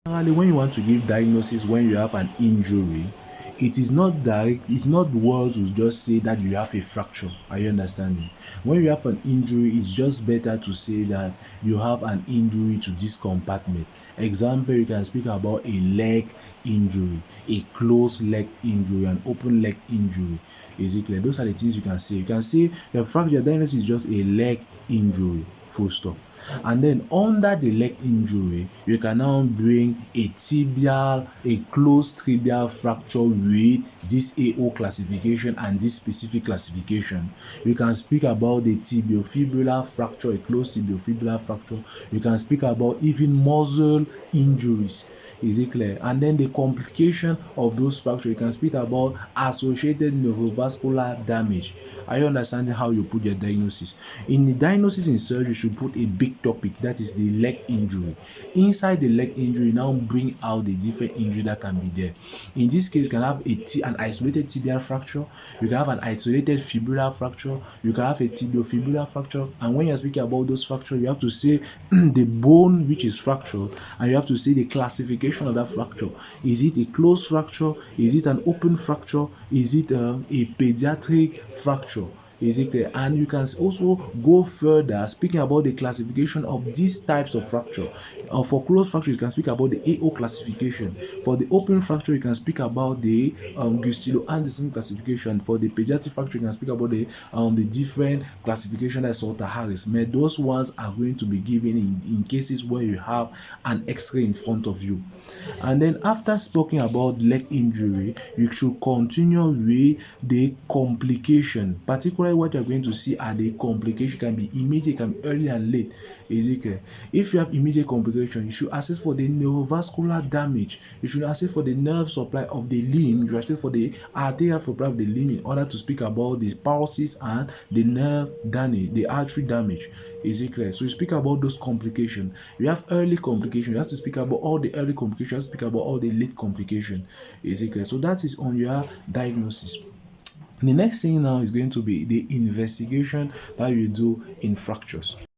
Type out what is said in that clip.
Generally, when you want to give diagnosis when you have an injury, it is not direct, it's not words will just say that you have a fracture. Are you understanding? When you have an injury, it's just better to say that you have an injury to this compartment. Example, you can speak about a leg injury, a closed leg injury, an open leg injury. Is it clear? Those are the things you can say. You can say your fracture diagnosis is just a leg injury, full stop. And then under the leg injury, you can now bring a tibial, a closed tibial fracture with this AO classification and this specific classification. You can speak about the tibiofibular fracture, a closed tibiofibular fracture. You can speak about even muscle injuries. Is it clear? And then the complication of those fractures, you can speak about associated neurovascular damage. Are you understanding how you put your diagnosis? In the diagnosis in surgery, you should put a big topic, that is the leg injury. Inside the leg injury, now bring out the different injury that can be there. In this case, you can have an isolated tibial fracture, you can have an isolated fibular fracture, you can have a tibiofibular fracture. And when you're speaking about those fractures, you have to say the bone which is fractured, and you have to say the classification of that fracture. Is it a closed fracture? Is it an open fracture? Is it a pediatric fracture? Is it clear? And you can also go further speaking about the classification of these types of fracture. For closed fracture, you can speak about the AO classification. For the open fracture, you can speak about the Gustilo-Anderson classification. For the pediatric fracture, you can speak about the different classification that Salter Harris made. Those ones are going to be given in cases where you have an X-ray in front of you. And then after speaking about leg injury, you should continue with the complication. Particularly what you're going to see are the complication, can be immediate, can be early and late. Is it clear? If you have immediate complication, you should assess for the neurovascular damage. You should assess for the nerve supply of the limb. You should assess for the arterial supply of the limb in order to speak about the pulses and the nerve damage, the artery damage. Is it clear? So you speak about those complications. You have early complications. You have to speak about all the early complications. You have to speak about all the late complications. Is it clear? So that is on your diagnosis. The next thing now is going to be the investigation that you do in fractures.